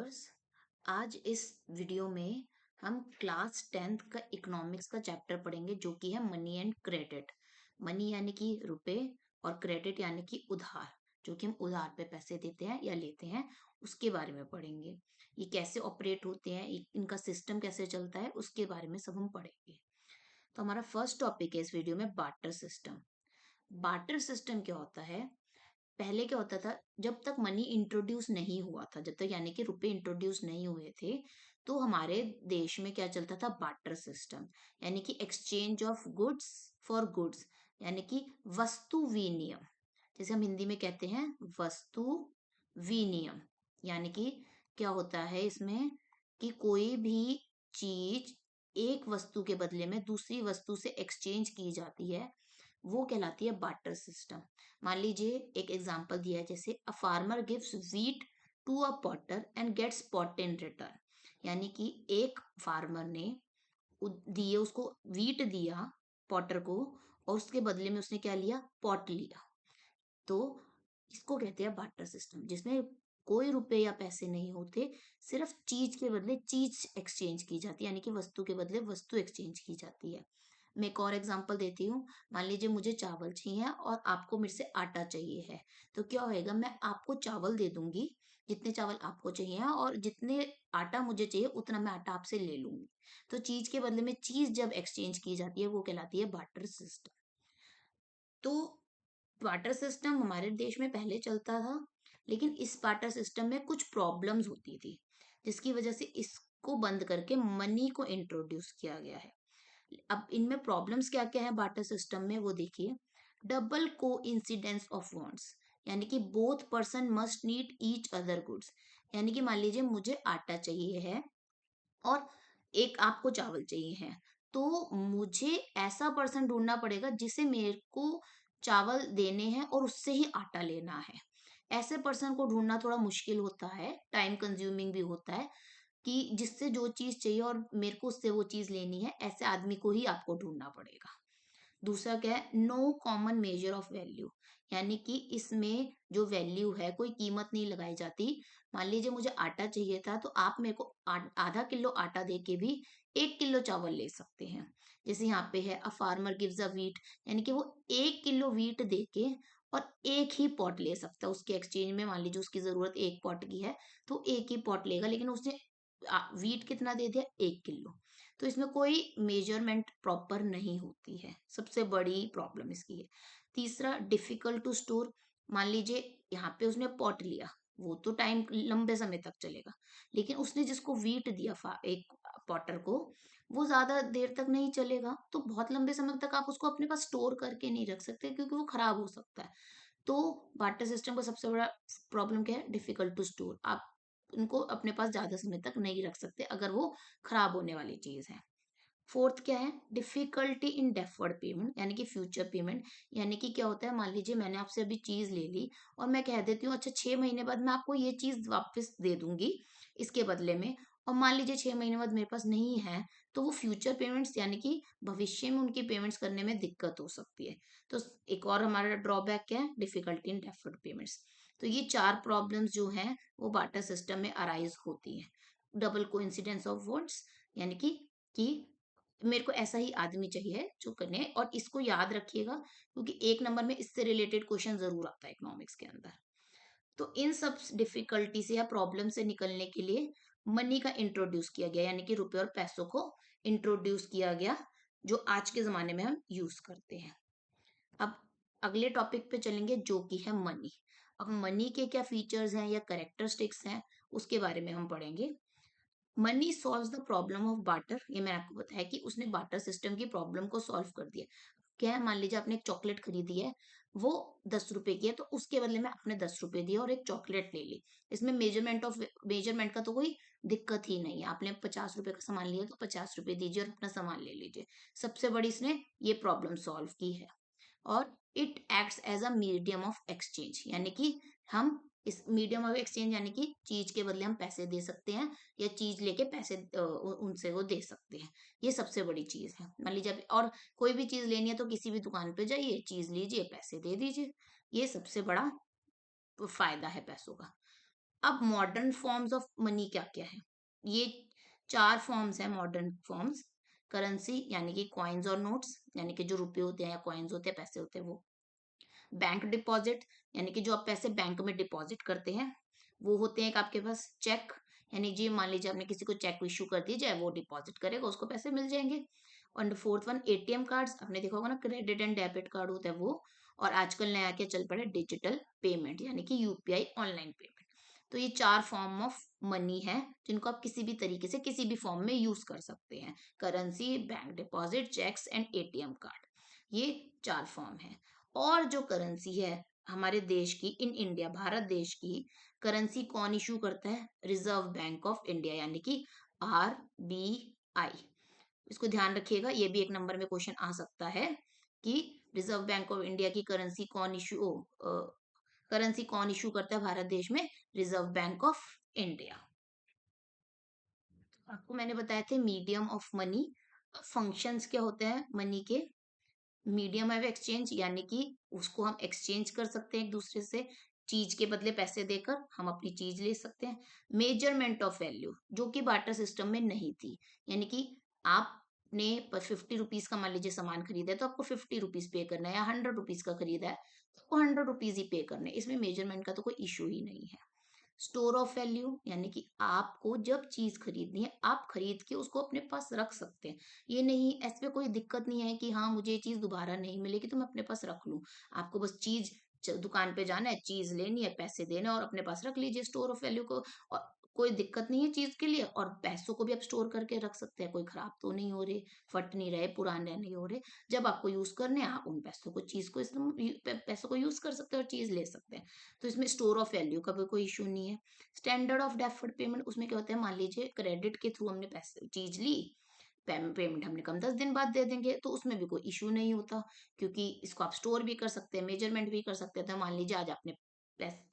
Viewers, आज इस video में हम क्लास 10th का इकोनॉमिक्स का चैप्टर पढ़ेंगे जो कि है मनी एंड क्रेडिट। मनी यानी कि रुपए और क्रेडिट यानी कि उधार, जो कि हम उधार पे पैसे देते हैं या लेते हैं, उसके बारे में पढ़ेंगे। ये कैसे ऑपरेट होते हैं, इनका सिस्टम कैसे चलता है, उसके बारे में सब हम पढ़ेंगे। तो हमारा फर्स्ट टॉपिक है इस वीडियो में बार्टर सिस्टम। बार्टर सिस्टम क्या होता है? पहले क्या होता था, जब तक मनी इंट्रोड्यूस नहीं हुआ था, जब तक यानी कि रुपए इंट्रोड्यूस नहीं हुए थे, तो हमारे देश में क्या चलता था? बार्टर सिस्टम, यानी कि exchange of goods for goods, यानी कि वस्तु विनिमय। जैसे हम हिंदी में कहते हैं वस्तु विनिमय, यानी कि क्या होता है इसमें कि कोई भी चीज एक वस्तु के बदले में दूसरी वस्तु से एक्सचेंज की जाती है, वो कहलाती है बार्टर सिस्टम। मान लीजिए एक एग्जांपल दिया है, जैसे a farmer gives wheat to a potter and gets pot in return, यानी कि एक फार्मर ने दिए उसको व्हीट दिया पॉटर को, और उसके बदले में उसने क्या लिया? पॉट लिया। तो इसको कहते हैं बार्टर सिस्टम, जिसमें कोई रुपए या पैसे नहीं होते, सिर्फ चीज के बदले चीज एक्सचेंज की जाती है, यानी कि वस्तु के बदले वस्तु एक्सचेंज की जाती है। मैं एक और एग्जांपल देती हूँ। मान लीजिए मुझे चावल चाहिए और आपको मेरे से आटा चाहिए है, तो क्या होएगा? मैं आपको चावल दे दूंगी जितने चावल आपको चाहिए, और जितने आटा मुझे चाहिए उतना मैं आटा आपसे ले लूंगी। तो चीज के बदले में चीज जब एक्सचेंज की जाती है, वो कहलाती है बार्टर सिस्टम। तो बार्टर सिस्टम हमारे देश में पहले चलता था, लेकिन इस बार्टर सिस्टम में कुछ प्रॉब्लम्स होती थी, जिसकी वजह से इसको बंद करके मनी को इंट्रोड्यूस किया गया है। अब इनमें प्रॉब्लम्स क्या क्या है बार्टर सिस्टम में, वो देखिए। डबल को इंसिडेंस ऑफ वांट्स, यानी कि both person must need each other goods, यानी कि मान लीजिए मुझे आटा चाहिए है और एक आपको चावल चाहिए है, तो मुझे ऐसा पर्सन ढूंढना पड़ेगा जिसे मेरे को चावल देने हैं और उससे ही आटा लेना है। ऐसे पर्सन को ढूंढना थोड़ा मुश्किल होता है, टाइम कंज्यूमिंग भी होता है, कि जिससे जो चीज चाहिए और मेरे को उससे वो चीज लेनी है, ऐसे आदमी को ही आपको ढूंढना पड़ेगा। दूसरा क्या है? No common measure of value, यानी कि इसमें जो वैल्यू है, कोई कीमत नहीं लगाई जाती। मान लीजिए मुझे आटा चाहिए था, तो आप मेरे को आधा किलो आटा दे के भी 1 किलो चावल ले सकते हैं। जैसे यहाँ पे है अ फार्मर गिव्स अ व्हीट, यानी कि वो 1 किलो व्हीट दे के और एक ही पॉट ले सकता है उसके एक्सचेंज में। मान लीजिए उसकी जरूरत एक पॉट की है, तो एक ही पॉट लेगा, लेकिन उसने व्हीट कितना दे दिया? 1 किलो। तो इसमें कोई मेजरमेंट प्रॉपर नहीं होती है, सबसे बड़ी प्रॉब्लम इसकी है। तीसरा, डिफिकल्ट टू स्टोर। मान लीजिए यहाँ पे उसने पॉट लिया, वो तो टाइम लंबे समय तक चलेगा, लेकिन उसने जिसको व्हीट दिया एक पॉटर को, वो ज्यादा देर तक नहीं चलेगा, तो बहुत लंबे समय तक आप उसको अपने पास स्टोर करके नहीं रख सकते, क्योंकि वो खराब हो सकता है। तो बार्टर सिस्टम का सबसे बड़ा प्रॉब्लम क्या है? Difficult to store. आप उनको अपने पास ज्यादा समय तक नहीं रख सकते अगर वो खराब होने वाली चीज है। फोर्थ क्या है? डिफिकल्टी इन डेफर्ड पेमेंट, यानी कि फ्यूचर पेमेंट। यानी कि क्या होता है, मान लीजिए मैंने आपसे अभी चीज ले ली और मैं कह देती हूँ अच्छा 6 महीने बाद मैं आपको ये चीज वापस दे दूंगी इसके बदले में, और मान लीजिए 6 महीने बाद मेरे पास नहीं है, तो वो फ्यूचर पेमेंट्स, यानी कि भविष्य में उनकी पेमेंट्स करने में दिक्कत हो सकती है। तो एक और हमारा ड्रॉबैक क्या है? Difficulty in deferred payments. तो ये चार प्रॉब्लम्स जो हैं वो बार्टर सिस्टम में अराइज होती हैं। डबल कोइंसिडेंस ऑफ वर्ड्स, यानी कि मेरे को ऐसा ही आदमी चाहिए जो करने, और इसको याद रखिएगा क्योंकि एक नंबर में इससे रिलेटेड क्वेश्चन जरूर आता है इकोनॉमिक्स के अंदर। तो इन सब डिफिकल्टी से या प्रॉब्लम से निकलने के लिए मनी का इंट्रोड्यूस किया गया, यानी कि रुपए और पैसों को इंट्रोड्यूस किया गया, जो आज के जमाने में हम यूज करते हैं। अब अगले टॉपिक पे चलेंगे, जो कि है मनी। अब मनी के क्या फीचर्स हैं या करेक्टरिस्टिक्स हैं, उसके बारे में हम पढ़ेंगे। Money solves the problem of barter, ये मैंने आपको बताया कि उसने बार्टर सिस्टम की प्रॉब्लम को सॉल्व कर दिया। क्या है? मान लीजिए आपने एक चॉकलेट खरीदी है, वो 10 रुपए की है, तो उसके बदले में आपने 10 रुपए दिए और एक चॉकलेट ले ली। इसमें मेजरमेंट का तो कोई दिक्कत ही नहीं है। आपने 50 रुपए का सामान लिया, तो 50 रुपए दीजिए और अपना सामान ले लीजिए। सबसे बड़ी इसने ये प्रॉब्लम सॉल्व की है। और it acts as a medium of exchange, यानी कि हम इस मीडियम ऑफ एक्सचेंज, यानी कि चीज के बदले हम पैसे दे सकते हैं या चीज लेके पैसे उनसे वो दे सकते हैं। ये सबसे बड़ी चीज है। मान लीजिए और कोई भी चीज लेनी है तो किसी भी दुकान पे जाइए, चीज लीजिए, पैसे दे दीजिए। ये सबसे बड़ा फायदा है पैसों का। अब मॉडर्न फॉर्म्स ऑफ मनी क्या क्या है? ये 4 फॉर्म्स है मॉडर्न फॉर्म्स। करेंसी यानी कि कॉइन्स और नोट्स, यानी कि जो रुपए होते हैं या कॉइन्स होते हैं, पैसे होते हैं वो। बैंक डिपॉजिट यानी कि जो आप पैसे बैंक में डिपॉजिट करते हैं वो होते हैं। एक आपके पास चेक, यानी जी मान लीजिए आपने किसी को चेक इशू कर दिया जाए, वो डिपॉजिट करेगा, उसको पैसे मिल जाएंगे। और फोर्थ वन एटीएम कार्ड्स, आपने देखा होगा ना, क्रेडिट एंड डेबिट कार्ड होता है वो। और आजकल नया क्या चल पड़ा है, डिजिटल पेमेंट यानी कि यूपीआई ऑनलाइन पेमेंट। तो ये 4 फॉर्म ऑफ मनी है जिनको आप किसी भी तरीके से किसी भी फॉर्म में यूज कर सकते हैं। Currency, bank deposit, cheques and ATM card, ये 4 फॉर्म है। और जो करेंसी है हमारे देश की, इन इंडिया, भारत देश की करेंसी कौन इशू करता है? रिजर्व बैंक ऑफ इंडिया यानी कि RBI। इसको ध्यान रखिएगा, ये भी एक नंबर में क्वेश्चन आ सकता है कि रिजर्व बैंक ऑफ इंडिया की करेंसी कौन इशू करता है भारत देश में? Reserve bank of India. आपको मैंने बताया थे मीडियम ऑफ मनी। फंक्शंस क्या होते हैं मनी के? मीडियम ऑफ एक्सचेंज यानी कि उसको हम एक्सचेंज कर सकते हैं एक दूसरे से, चीज के बदले पैसे देकर हम अपनी चीज ले सकते हैं। मेजरमेंट ऑफ वैल्यू जो कि बार्टर सिस्टम में नहीं थी, यानी कि आपने 50 रुपीज का मान लीजिए सामान खरीदा है तो आपको 50 रुपीज पे करना है, या 100 रुपीज का खरीदा है तो आपको 100 रुपीज ही पे करने, इसमें मेजरमेंट का तो कोई इशू ही नहीं है। स्टोर ऑफ वैल्यू यानी कि आपको जब चीज खरीदनी है आप खरीद के उसको अपने पास रख सकते हैं। ये नहीं, ऐसे कोई दिक्कत नहीं है कि हाँ मुझे ये चीज दोबारा नहीं मिलेगी तो मैं अपने पास रख लूं। आपको बस चीज दुकान पे जाना है, चीज लेनी है, पैसे देने और अपने पास रख लीजिए स्टोर ऑफ वैल्यू को। और कोई दिक्कत नहीं है चीज के लिए, और पैसों को भी आप स्टोर करके रख सकते हैं, कोई खराब तो नहीं हो रहे, फट नहीं रहे, पुराने नहीं हो रहे। जब आपको यूज करने आप उन पैसों को, चीज को, पैसों को यूज कर सकते हैं और चीज ले सकते हैं। तो इसमें स्टोर ऑफ वैल्यू का भी कोई इशू नहीं है। स्टैंडर्ड ऑफ डेफर्ड पेमेंट, उसमें क्या होता है, मान लीजिए क्रेडिट के थ्रू हमने पैसे चीज ली, पेमेंट हमने कम 10 दिन बाद दे देंगे तो उसमें भी कोई इशू नहीं होता, क्योंकि इसको आप स्टोर भी कर सकते हैं, मेजरमेंट भी कर सकते हैं। तो मान लीजिए आज आपने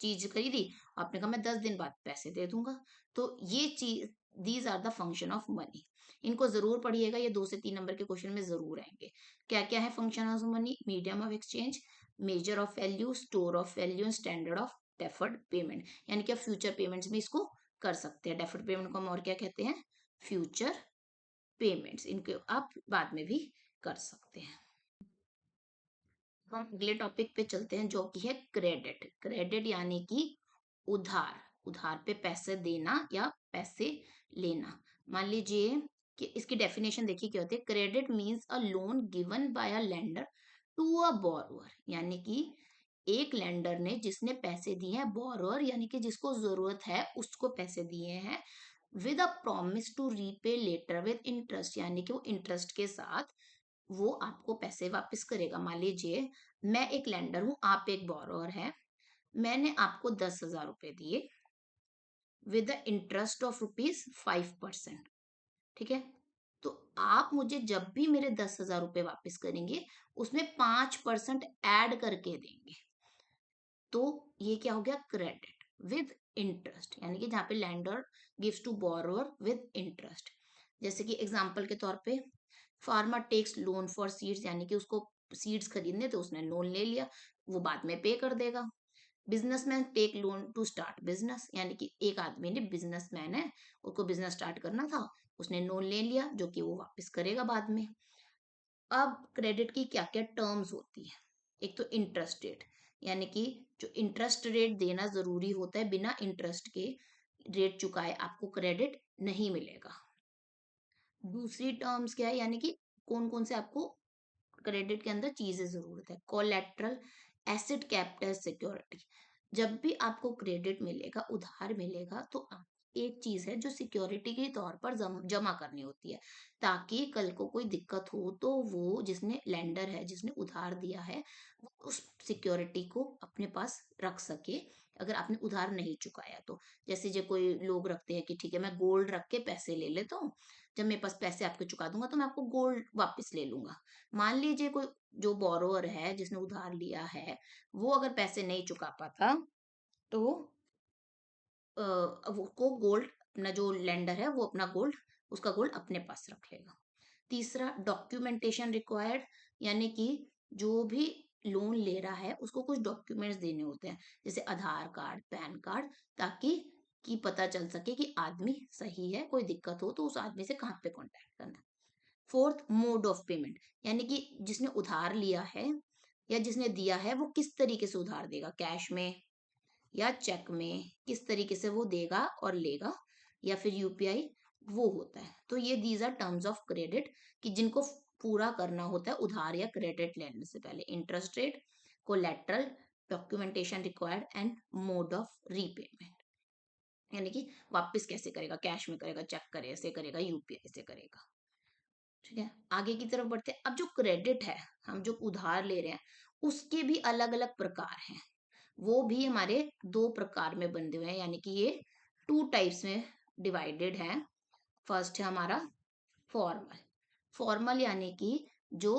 चीज खरीदी, आपने कहा मैं 10 दिन बाद पैसे दे दूंगा। तो ये चीज, these are the function of money. इनको जरूर पढ़िएगा, ये 2 से 3 नंबर के क्वेश्चन में जरूर आएंगे। क्या क्या है function of money? Medium of exchange, major of value, store of value, standard of deferred payment. यानी कि आप फ्यूचर पेमेंट्स में इसको कर सकते हैं। डेफर्ड पेमेंट को हम और क्या कहते हैं? Future payments. इनको आप बाद में भी कर सकते हैं। हम अगले टॉपिक पे चलते हैं जो कि है क्रेडिट। क्रेडिट यानी कि उधार, उधार पे पैसे देना या पैसे लेना। मान लीजिए कि इसकी डेफिनेशन देखिए क्या होती है। Credit means a loan given by a lender to a borrower, यानी कि एक लेंडर ने जिसने पैसे दिए हैं, बोरोवर यानी कि जिसको जरूरत है उसको पैसे दिए हैं, with a promise to repay later with interest, यानी कि वो इंटरेस्ट के साथ वो आपको पैसे वापस करेगा। मान लीजिए मैं एक लेंडर हूं, आप एक बोरोवर है, मैंने आपको 10,000 रुपए दिए विद द इंटरेस्ट ऑफ ₹5%। ठीक है, तो आप मुझे जब भी मेरे 10,000 रुपए वापस करेंगे उसमें 5% ऐड करके देंगे। तो ये क्या हो गया? क्रेडिट विद इंटरेस्ट, यानी कि जहाँ पे lender gives to borrower with interest. जैसे कि एग्जांपल के तौर पे, farmer takes loan for seeds, यानी कि उसको सीड्स खरीदने तो उसने लोन ले लिया, वो बाद में पे कर देगा। Businessman take loan to start business, यानी कि एक आदमी ने, बिजनेसमैन है, उसको बिजनेस स्टार्ट करना था, उसने लोन ले लिया जो कि वो वापस करेगा बाद में। अब क्रेडिट की क्या क्या टर्म्स होती है? एक तो इंटरेस्ट रेट, यानी कि जो इंटरेस्ट रेट देना जरूरी होता है, बिना इंटरेस्ट के रेट चुकाए आपको क्रेडिट नहीं मिलेगा। दूसरी टर्म्स क्या है, यानी कि कौन कौन से आपको क्रेडिट के अंदर चीजें जरूरत है? Collateral, asset, capital, security. जब भी आपको क्रेडिट मिलेगा, उधार मिलेगा, तो एक चीज है जो सिक्योरिटी के तौर पर जमा करनी होती है, ताकि कल को कोई दिक्कत हो तो वो जिसने, लेंडर है जिसने उधार दिया है, वो उस सिक्योरिटी को अपने पास रख सके अगर आपने उधार नहीं चुकाया तो। जैसे जो कोई लोग रखते हैं कि ठीक है मैं गोल्ड रख के पैसे ले लेता हूँ, जब मेरे पास पैसे आपके चुका दूंगा तो मैं आपको गोल्ड वापस ले लूंगा। मान लीजिए कोई जो बोरोवर है जिसने उधार लिया है, वो अगर पैसे नहीं चुका पाता तो वो को गोल्ड, अपना जो लेंडर है वो अपना गोल्ड, उसका गोल्ड अपने पास रख लेगा। तीसरा, डॉक्यूमेंटेशन रिक्वायर्ड, यानी कि जो भी लोन ले रहा है उसको कुछ डॉक्यूमेंट्स देने होते हैं, जैसे आधार कार्ड, पैन कार्ड, ताकि कि पता चल सके कि आदमी सही है, कोई दिक्कत हो तो उस आदमी से कहाँ पे कांटेक्ट करना। फोर्थ, मोड ऑफ पेमेंट, यानी कि जिसने उधार लिया है या जिसने दिया है वो किस तरीके से उधार देगा, कैश में या चेक में, किस तरीके से वो देगा और लेगा, या फिर यूपीआई, वो होता है। तो ये these are terms of credit कि जिनको पूरा करना होता है उधार या क्रेडिट लेने से पहले। Interest rate, collateral, documentation required and mode of repayment, यानी कि वापस कैसे करेगा, कैश में करेगा, चेक करे से करेगा, यूपीआई से करेगा। ठीक है, आगे की तरफ बढ़ते हैं। अब जो क्रेडिट है, हम जो उधार ले रहे हैं उसके भी अलग अलग प्रकार हैं। वो भी हमारे दो प्रकार में बंधे हुए हैं, यानी कि ये टू टाइप्स में डिवाइडेड है। फर्स्ट है हमारा फॉर्मल। फॉर्मल यानी कि जो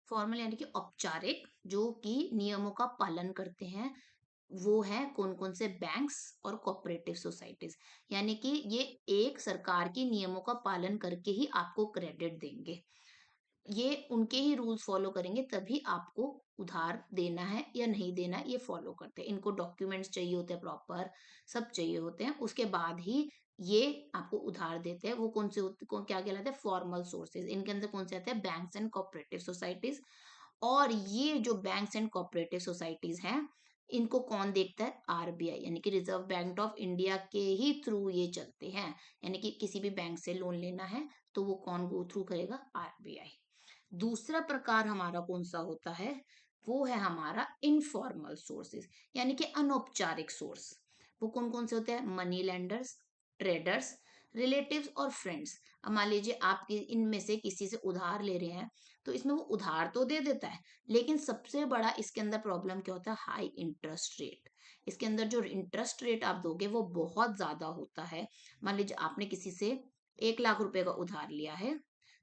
फॉर्मल यानी कि औपचारिक, जो कि नियमों का पालन करते हैं। वो है कौन कौन से, बैंक्स और कोऑपरेटिव सोसाइटीज, यानी कि ये एक सरकार के नियमों का पालन करके ही आपको क्रेडिट देंगे। ये उनके ही रूल्स फॉलो करेंगे तभी आपको उधार देना है या नहीं देना है, ये फॉलो करते हैं। इनको डॉक्यूमेंट्स चाहिए होते हैं, प्रॉपर सब चाहिए होते हैं, उसके बाद ही ये आपको उधार देते हैं। वो कौन से क्या कहलाते हैं, फॉर्मल सोर्सेज। इनके अंदर कौन से आते हैं, बैंक्स एंड कोऑपरेटिव सोसाइटीज। और ये जो बैंक्स एंड कोऑपरेटिव सोसाइटीज हैं, इनको कौन देखता है, आरबीआई, यानी कि रिजर्व बैंक ऑफ इंडिया के ही थ्रू ये चलते हैं। यानी कि किसी भी बैंक से लोन लेना है तो वो कौन गो थ्रू करेगा, आरबीआई। दूसरा प्रकार हमारा कौन सा होता है, वो है हमारा इनफॉर्मल सोर्सेज, यानी कि अनौपचारिक सोर्स। वो कौन कौन से होते हैं, मनी लेंडर्स, ट्रेडर्स, रिलेटिव्स और फ्रेंड्स। अब मान लीजिए आप इनमें से किसी से उधार ले रहे हैं, तो इसमें वो उधार तो दे देता है, लेकिन सबसे बड़ा इसके अंदर प्रॉब्लम क्या होता है, हाई इंटरेस्ट रेट। इसके अंदर जो इंटरेस्ट रेट आप दोगे वो बहुत ज्यादा होता है। मान लीजिए आपने किसी से 1 लाख रुपए का उधार लिया है,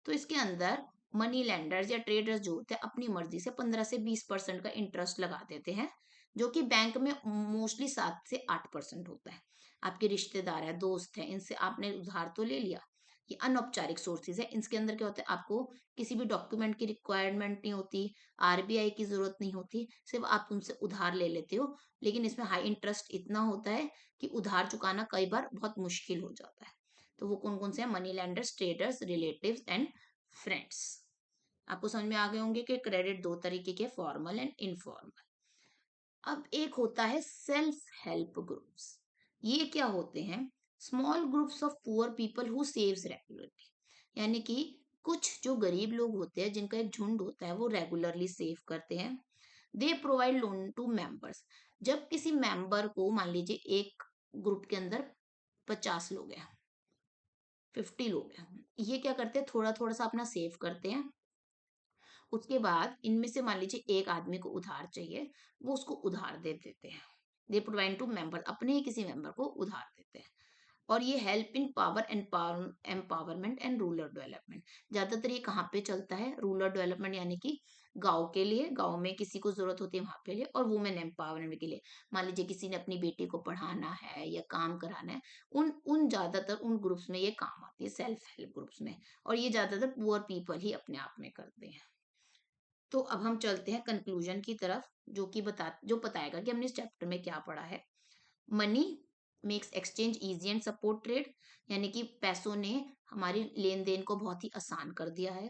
तो इसके अंदर मनी लेंडर्स या ट्रेडर्स जो होते हैं अपनी मर्जी से 15 से 20% का इंटरेस्ट लगा देते हैं, जो कि बैंक में मोस्टली 7 से 8% होता है। आपके रिश्तेदार है, दोस्त है, इनसे आपने उधार तो ले लिया। ये अनौपचारिक सोर्सेज है, इसके अंदर क्या होता है, आपको किसी भी डॉक्यूमेंट की रिक्वायरमेंट नहीं होती, आरबीआई की जरूरत नहीं होती, सिर्फ आप उनसे उधार ले लेते हो। लेकिन इसमें हाई इंटरेस्ट इतना होता है कि उधार चुकाना कई बार बहुत मुश्किल हो जाता है। तो वो कौन कौन से हैं, money lenders, traders, relatives and friends. आपको समझ में आ गए होंगे कि क्रेडिट दो तरीके के, फॉर्मल एंड इनफॉर्मल। अब एक होता है सेल्फ हेल्प ग्रुप्स। ये क्या होते हैं, small groups of poor people who saves regularly, यानी कि कुछ जो गरीब लोग होते हैं जिनका एक झुंड होता है वो रेगुलरली सेव करते हैं। They provide loan to members. जब किसी मेंबर को, मान लीजिए एक ग्रुप के अंदर 50 लोग हैं, 50 लोग हैं, ये क्या करते हैं, थोड़ा थोड़ा सा अपना सेव करते हैं। उसके बाद इनमें से मान लीजिए एक आदमी को उधार चाहिए, वो उसको उधार दे देते हैं। दे प्रोवाइड टू मेंबर, अपने ही किसी मेंबर को उधार देते हैं। और ये help in power and empowerment and rural development. ज्यादातर ये कहाँ पे चलता है, रूरल डेवलपमेंट, यानी कि गांव के लिए, गांव में किसी को जरूरत होती है वहां पे लिए, और वुमेन एम्पावरमेंट के लिए, मान लीजिए किसी ने अपनी बेटी को पढ़ाना है या काम कराना है, उन उन ज्यादातर उन ग्रुप्स में ये काम आती है, सेल्फ हेल्प ग्रुप्स में। और ये ज्यादातर पुअर पीपल ही अपने आप में करते हैं। तो अब हम चलते हैं कंक्लूजन की तरफ, जो बताएगा कि हमने इस चैप्टर में क्या पढ़ा है। Money makes exchange easy and support trade, यानी कि पैसों ने हमारी लेन देन को बहुत ही आसान कर दिया है।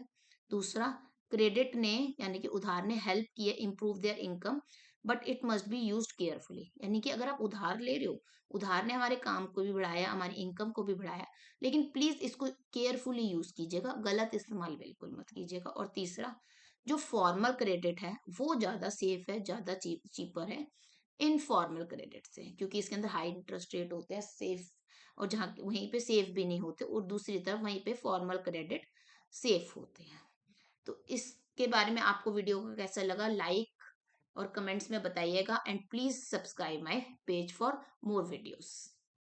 दूसरा, क्रेडिट ने यानी कि उधार ने हेल्प किए improve their income, but it must be used carefully, यानी कि अगर आप उधार ले रहे हो, उधार ने हमारे काम को भी बढ़ाया, हमारी इनकम को भी बढ़ाया, लेकिन प्लीज इसको केयरफुली यूज कीजिएगा, गलत इस्तेमाल बिल्कुल मत कीजिएगा। और तीसरा, जो फॉर्मल क्रेडिट है वो ज्यादा सेफ है, ज्यादा चीपर है इनफॉर्मल क्रेडिट से, क्योंकि इसके अंदर हाई इंटरेस्ट रेट होते हैं, सेफ, और जहाँ वहीं पे सेफ भी नहीं होते, और दूसरी तरफ वहीं पे फॉर्मल क्रेडिट सेफ होते हैं। तो इसके बारे में आपको वीडियो को कैसा लगा, लाइक और कमेंट्स में बताइएगा, and please subscribe my page for more videos.